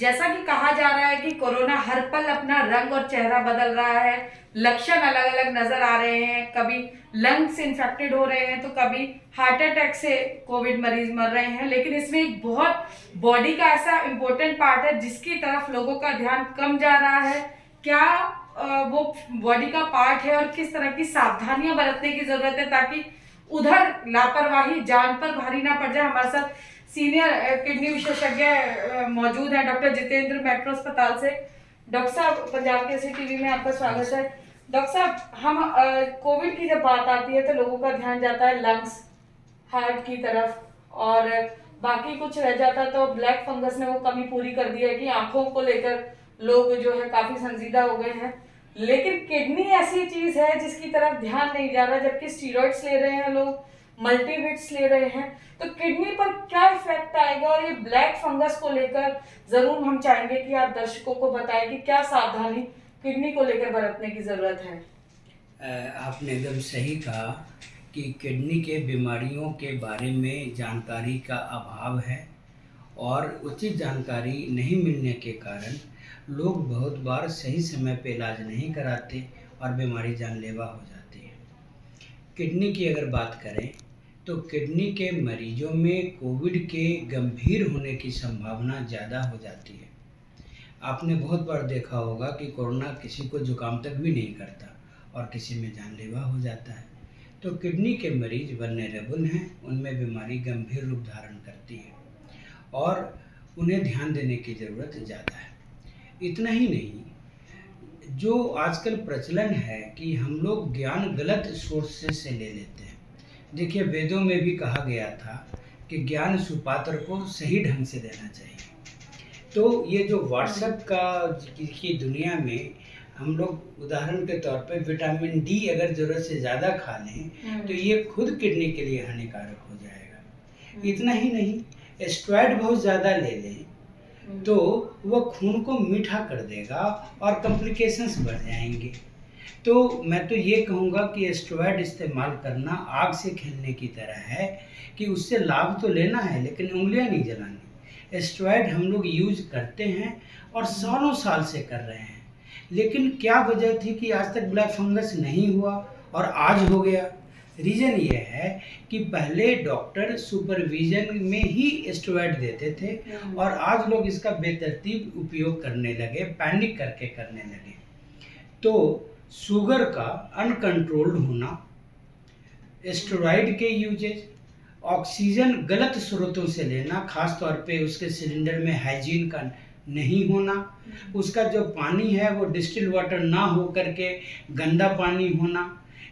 जैसा कि कहा जा रहा है कि कोरोना हर पल अपना रंग और चेहरा बदल रहा है, लक्षण अलग अलग नजर आ रहे हैं। कभी लंग्स इन्फेक्टेड हो रहे हैं तो कभी हार्ट अटैक से कोविड मरीज मर रहे हैं। लेकिन इसमें एक बहुत बॉडी का ऐसा इंपॉर्टेंट पार्ट है जिसकी तरफ लोगों का ध्यान कम जा रहा है। क्या वो बॉडी का पार्ट है और किस तरह की सावधानियां बरतने की जरूरत है ताकि उधर लापरवाही जान पर भारी ना पड़ जाए। हमारे साथ सीनियर किडनी विशेषज्ञ मौजूद है डॉक्टर जितेंद्र, मेट्रो अस्पताल से। डॉक्टर साहब, पंजाब केसरी टीवी में आपका स्वागत है। डॉक्टर साहब, हम कोविड की जब बात आती है तो लोगों का ध्यान जाता है लंग्स, हार्ट की तरफ, और बाकी कुछ रह जाता तो ब्लैक फंगस ने वो कमी पूरी कर दी है कि आंखों को लेकर लोग जो है काफी संजीदा हो गए हैं। लेकिन किडनी ऐसी चीज है जिसकी तरफ ध्यान नहीं जा रहा, जबकि स्टीरॉइड्स ले रहे हैं लोग, मल्टीविट्स ले रहे हैं। तो किडनी पर क्या इफेक्ट आएगा, और ये ब्लैक फंगस को लेकर जरूर हम चाहेंगे कि आप दर्शकों को बताएं कि क्या सावधानी किडनी को लेकर बरतने की जरूरत है। आपने एकदम सही कहा कि किडनी के बीमारियों के बारे में जानकारी का अभाव है और उचित जानकारी नहीं मिलने के कारण लोग बहुत बार सही समय पे इलाज नहीं कराते और बीमारी जानलेवा हो जाती है। किडनी की अगर बात करें तो किडनी के मरीजों में कोविड के गंभीर होने की संभावना ज़्यादा हो जाती है। आपने बहुत बार देखा होगा कि कोरोना किसी को जुकाम तक भी नहीं करता और किसी में जानलेवा हो जाता है। तो किडनी के मरीज वल्नरेबल हैं, उनमें बीमारी गंभीर रूप धारण करती है और उन्हें ध्यान देने की ज़रूरत ज़्यादा है। इतना ही नहीं, जो आजकल प्रचलन है कि हम लोग ज्ञान गलत सोर्स से ले लेते हैं। देखिए, वेदों में भी कहा गया था कि ज्ञान सुपात्र को सही ढंग से देना चाहिए। तो ये जो व्हाट्सएप की दुनिया में हम लोग उदाहरण के तौर पे विटामिन डी अगर ज़रूरत से ज़्यादा खा लें तो ये खुद किडनी के लिए हानिकारक हो जाएगा। इतना ही नहीं, स्टेरॉइड बहुत ज़्यादा ले लें तो वह खून को मीठा कर देगा और कॉम्प्लिकेशंस बढ़ जाएंगे। तो मैं तो ये कहूँगा कि स्टेरॉइड इस्तेमाल करना आग से खेलने की तरह है कि उससे लाभ तो लेना है लेकिन उंगलियां नहीं जलानी। स्टेरॉइड हम लोग यूज करते हैं और सालों साल से कर रहे हैं, लेकिन क्या वजह थी कि आज तक ब्लैक फंगस नहीं हुआ और आज हो गया? रीज़न ये है कि पहले डॉक्टर सुपरविजन में ही स्टेरॉइड देते थे और आज लोग इसका बेतरतीब उपयोग करने लगे, पैनिक करके करने लगे। तो शुगर का अनकंट्रोल्ड होना, स्टेरॉइड के यूजेज, ऑक्सीजन गलत स्रोतों से लेना, खास तौर पे उसके सिलेंडर में हाइजीन का नहीं होना, उसका जो पानी है वो डिस्टिल वाटर ना हो करके गंदा पानी होना,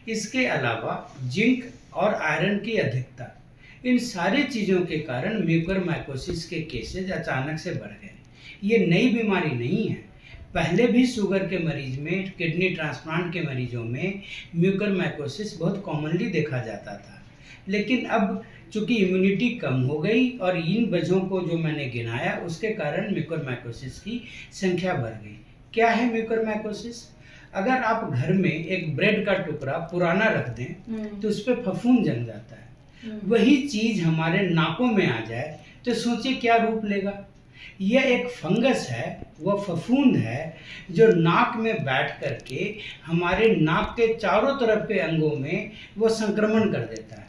इसके अलावा जिंक और आयरन की अधिकता, इन सारी चीज़ों के कारण म्यूकरमाइकोसिस के केसेज अचानक से बढ़ गए। ये नई बीमारी नहीं है, पहले भी शुगर के मरीज में, किडनी ट्रांसप्लांट के मरीजों में म्यूकरमाइकोसिस बहुत कॉमनली देखा जाता था। लेकिन अब चूँकि इम्यूनिटी कम हो गई और इन वजहों को जो मैंने गिनाया उसके कारण म्यूकरमाइकोसिस की संख्या बढ़ गई। क्या है म्यूकरमाइकोसिस? अगर आप घर में एक ब्रेड का टुकड़ा पुराना रख दें तो उस पर फफूंद जम जाता है। वही चीज़ हमारे नाकों में आ जाए तो सोचिए क्या रूप लेगा। यह एक फंगस है, वह फफूंद है जो नाक में बैठ करके हमारे नाक के चारों तरफ के अंगों में वो संक्रमण कर देता है।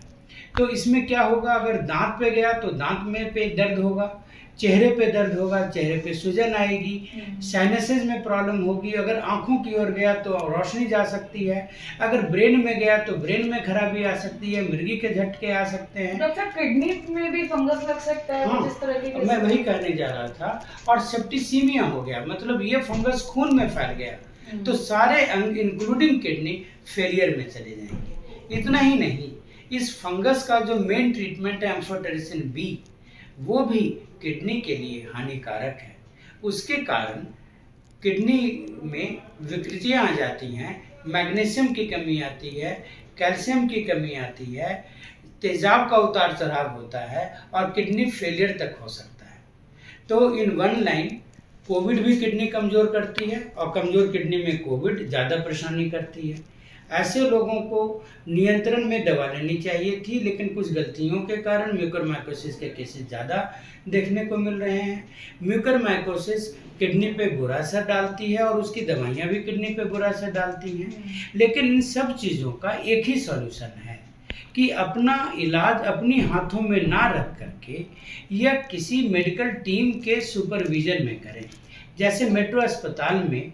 तो इसमें क्या होगा, अगर दांत पे गया तो दांत में पे दर्द होगा, चेहरे पे दर्द होगा, चेहरे पे सूजन आएगी, साइनसेस में प्रॉब्लम होगी, अगर आंखों की ओर गया तो रोशनी जा सकती है, अगर ब्रेन में गया तो ब्रेन में खराबी आ सकती है, मिर्गी के झटके आ सकते हैं। डॉक्टर, किडनी में भी फंगस लग सकता है? हाँ, जिस तरह की मैं वही कहने जा रहा था। और सेप्टिसीमिया हो गया, मतलब ये फंगस खून में फैल गया तो सारे अंग इंक्लूडिंग किडनी फेलियर में चले जाएंगे। इतना ही नहीं, इस फंगस का जो मेन ट्रीटमेंट है एम्फोटेरिसिन बी, वो भी किडनी के लिए हानिकारक है। उसके कारण किडनी में विकृतियाँ आ जाती हैं, मैग्नीशियम की कमी आती है, कैल्शियम की कमी आती है, तेजाब का उतार चढ़ाव होता है और किडनी फेलियर तक हो सकता है। तो इन वन लाइन, कोविड भी किडनी कमज़ोर करती है और कमज़ोर किडनी में कोविड ज़्यादा परेशानी करती है। ऐसे लोगों को नियंत्रण में दवा लेनी चाहिए थी, लेकिन कुछ गलतियों के कारण म्यूकरमाइकोसिस के केसेस ज़्यादा देखने को मिल रहे हैं। म्यूकरमाइकोसिस किडनी पे बुरा असर डालती है और उसकी दवाइयाँ भी किडनी पे बुरा असर डालती हैं। लेकिन इन सब चीज़ों का एक ही सॉल्यूशन है कि अपना इलाज अपनी हाथों में ना रख करके या किसी मेडिकल टीम के सुपरविजन में करें। जैसे मेट्रो अस्पताल में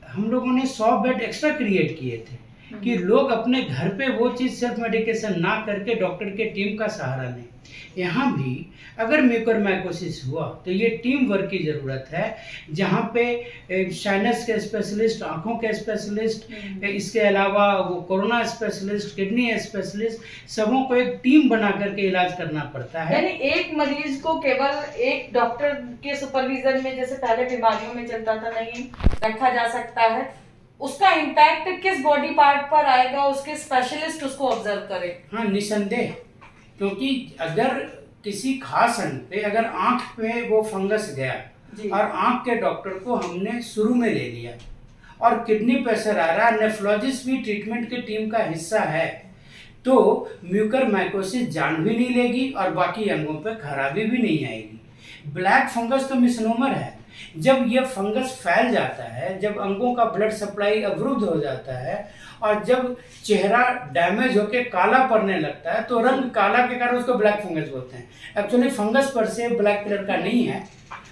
हम लोगों ने 100 बेड एक्स्ट्रा क्रिएट किए थे कि लोग अपने घर पे वो चीज़ सेल्फ मेडिकेशन ना करके डॉक्टर के टीम का सहारा लें। यहाँ भी अगर म्यूकरमाइकोसिस हुआ तो ये टीम वर्क की ज़रूरत है, जहाँ पे साइनस के स्पेशलिस्ट, आँखों के स्पेशलिस्ट, इसके अलावा वो कोरोना स्पेशलिस्ट, किडनी स्पेशलिस्ट, सबों को एक टीम बना करके इलाज करना पड़ता है। यानी एक मरीज को केवल एक डॉक्टर के सुपरविजन में, जैसे पहले बीमारियों में चलता था, नहीं रखा जा सकता है। उसका इम्पैक्ट किस बॉडी पार्ट पर आएगा, उसके स्पेशलिस्ट उसको ऑब्जर्व करें। हाँ, निसंदेह, क्योंकि अगर किसी खास अंग पे, अगर आंख पे वो फंगस गया और आंख के डॉक्टर को हमने शुरू में ले लिया और किडनी पे असर आ रहा है, नेफ्रोलॉजिस्ट भी ट्रीटमेंट की टीम का हिस्सा है, तो म्यूकरमाइकोसिस जान भी नहीं लेगी और बाकी अंगों पे खराबी भी नहीं आएगी। ब्लैक फंगस तो मिसनोमर है। जब ये फंगस फैल जाता है, जब अंगों का ब्लड सप्लाई अवरुद्ध हो जाता है और जब चेहरा डैमेज होकर काला पड़ने लगता है, तो रंग काला के कारण उसको ब्लैक फंगस बोलते हैं। एक्चुअली फंगस पर से ब्लैक कलर का नहीं है,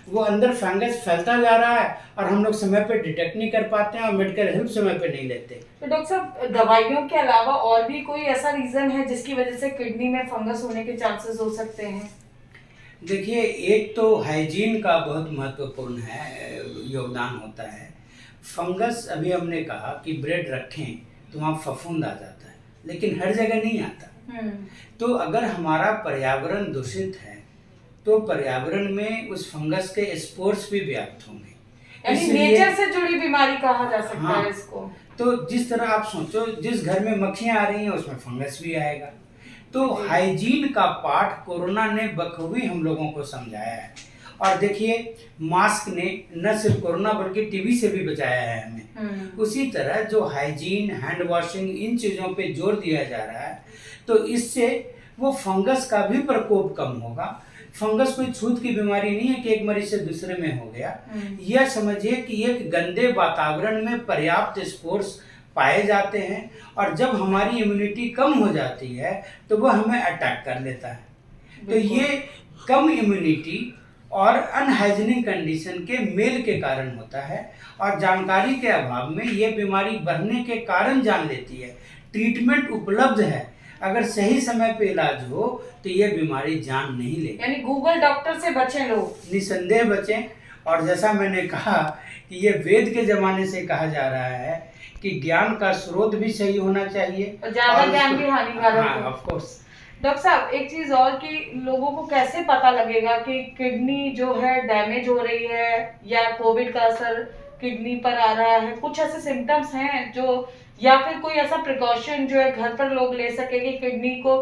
वो अंदर फंगस फैलता जा रहा है और हम लोग समय पे डिटेक्ट नहीं कर पाते हैं और मेडिकल हेल्प समय पे नहीं लेते। तो डॉक्टर साहब, दवाइयों के अलावा और भी कोई ऐसा रीजन है जिसकी वजह से किडनी में फंगस होने के चांसेस हो सकते हैं? देखिए, एक तो हाइजीन का बहुत महत्वपूर्ण है, योगदान होता है। फंगस, अभी हमने कहा कि ब्रेड रखें तो वहाँ फफूंद आ जाता है, लेकिन हर जगह नहीं आता। तो अगर हमारा पर्यावरण दूषित है तो पर्यावरण में उस फंगस के स्पोर्स भी व्याप्त होंगे। यानी नेचर से जुड़ी बीमारी कहा जा सकता है इसको। तो जिस तरह आप सोचो, जिस घर में मक्खियाँ आ रही हैं उसमें फंगस भी आएगा। तो हाइजीन का पाठ कोरोना ने बखूबी हम लोगों को समझाया है। और देखिए, मास्क ने न सिर्फ कोरोना बल्कि टीबी से भी बचाया है हमें। उसी तरह जो हाइजीन, हैंड वॉशिंग, इन चीज़ों पे जोर दिया जा रहा है, तो इससे वो फंगस का भी प्रकोप कम होगा। फंगस कोई छूत की बीमारी नहीं है कि एक मरीज से दूसरे में हो गया। यह समझिए कि एक गंदे वातावरण में पर्याप्त स्पोर्स पाए जाते हैं और जब हमारी इम्यूनिटी कम हो जाती है तो वह हमें अटैक कर लेता है। तो ये कम इम्यूनिटी और अनहाइजीनिक कंडीशन के मेल के कारण होता है और जानकारी के अभाव में ये बीमारी बढ़ने के कारण जान लेती है। ट्रीटमेंट उपलब्ध है, अगर सही समय पे इलाज हो तो ये बीमारी जान नहीं लेगी। यानी गूगल डॉक्टर से बचें लोग, निसंदेह बचें। और जैसा मैंने कहा कि ये वेद के जमाने से कहा जा रहा है कि ज्ञान का स्रोत भी सही होना चाहिए और ज्यादा ज्ञान भी हानिकारक है। Of course. डॉक्टर साहब, एक चीज और कि लोगों को कैसे पता लगेगा कि किडनी जो है डैमेज हो रही है या कोविड का असर किडनी पर आ रहा है? कुछ ऐसे सिम्टम्स हैं जो, या फिर कोई ऐसा प्रिकॉशन जो है घर पर लोग ले सके कि किडनी को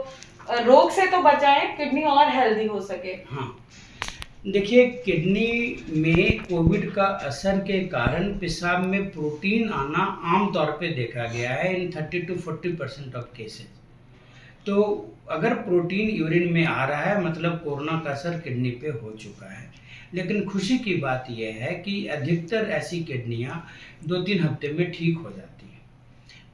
रोग से तो बचाएं, किडनी और हेल्दी हो सके? हाँ, देखिए, किडनी में कोविड का असर के कारण पेशाब में प्रोटीन आना आमतौर पे देखा गया है इन 30 to 40% ऑफ केसेस। तो अगर प्रोटीन यूरिन में आ रहा है मतलब कोरोना का असर किडनी पे हो चुका है। लेकिन खुशी की बात यह है कि अधिकतर ऐसी किडनियां 2-3 हफ्ते में ठीक हो जाती हैं।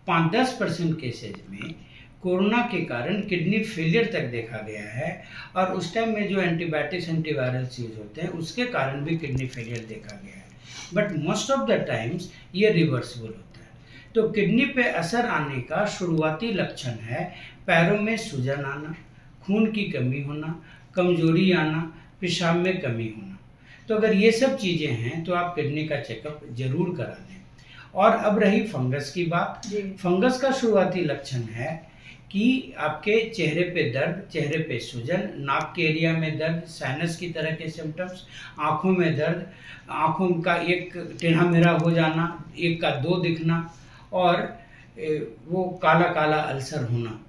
5-10% केसेज में कोरोना के कारण किडनी फेलियर तक देखा गया है और उस टाइम में जो एंटीबायोटिक्स, एंटीवायरल्स यूज होते हैं उसके कारण भी किडनी फेलियर देखा गया है। But most of the times ये रिवर्सिबल होता है। तो किडनी पे असर आने का शुरुआती लक्षण है पैरों में सूजन आना, खून की कमी होना, कमजोरी आना, पेशाब में कमी होना। तो अगर ये सब चीज़ें हैं तो आप किडनी का चेकअप जरूर करा लें। और अब रही फंगस की बात। फंगस का शुरुआती लक्षण है कि आपके चेहरे पे दर्द, चेहरे पे सूजन, नाक के एरिया में दर्द, साइनस की तरह के सिम्टम्स, आँखों में दर्द, आँखों का एक टेढ़ा मेढ़ा हो जाना, एक का दो दिखना और वो काला काला अल्सर होना।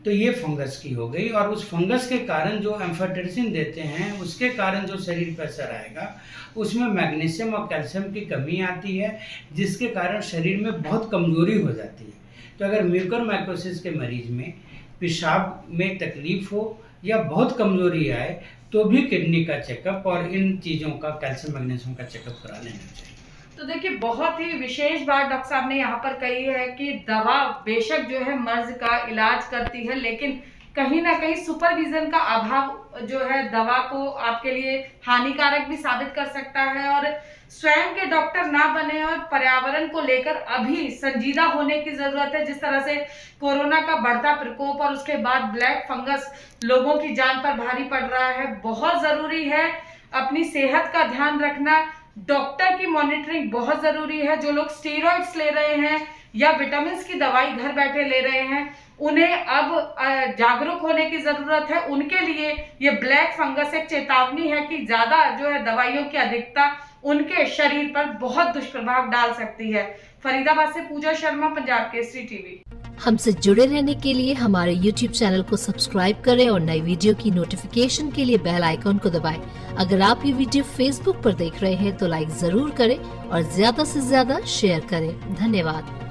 तो ये फंगस की हो गई। और उस फंगस के कारण जो एम्फोटेरिसिन देते हैं उसके कारण जो शरीर पर असर आएगा उसमें मैग्नीशियम और कैल्शियम की कमी आती है, जिसके कारण शरीर में बहुत कमजोरी हो जाती है। तो अगर म्यूकरमाइकोसिस के मरीज में पेशाब में तकलीफ हो या बहुत कमजोरी आए तो भी किडनी का चेकअप और इन चीज़ों का कैल्शियम मैग्नीशियम का चेकअप करा लेना चाहिए। तो देखिए, बहुत ही विशेष बात डॉक्टर साहब ने यहाँ पर कही है कि दवा बेशक जो है मर्ज का इलाज करती है, लेकिन कहीं ना कहीं सुपरविजन का अभाव जो है दवा को आपके लिए हानिकारक भी साबित कर सकता है। और स्वयं के डॉक्टर ना बने और पर्यावरण को लेकर अभी संजीदा होने की जरूरत है। जिस तरह से कोरोना का बढ़ता प्रकोप और उसके बाद ब्लैक फंगस लोगों की जान पर भारी पड़ रहा है, बहुत जरूरी है अपनी सेहत का ध्यान रखना। डॉक्टर की मॉनिटरिंग बहुत जरूरी है। जो लोग स्टेरॉइड्स ले रहे हैं या विटामिन की दवाई घर बैठे ले रहे हैं, उन्हें अब जागरूक होने की जरूरत है। उनके लिए ये ब्लैक फंगस एक चेतावनी है कि ज्यादा जो है दवाइयों की अधिकता उनके शरीर पर बहुत दुष्प्रभाव डाल सकती है। फरीदाबाद से पूजा शर्मा, पंजाब केसरी टीवी। हमसे जुड़े रहने के लिए हमारे YouTube चैनल को सब्सक्राइब करें और नई वीडियो की नोटिफिकेशन के लिए बेल आइकॉन को दबाएं। अगर आप ये वीडियो Facebook पर देख रहे हैं तो लाइक जरूर करें और ज्यादा से ज्यादा शेयर करें। धन्यवाद।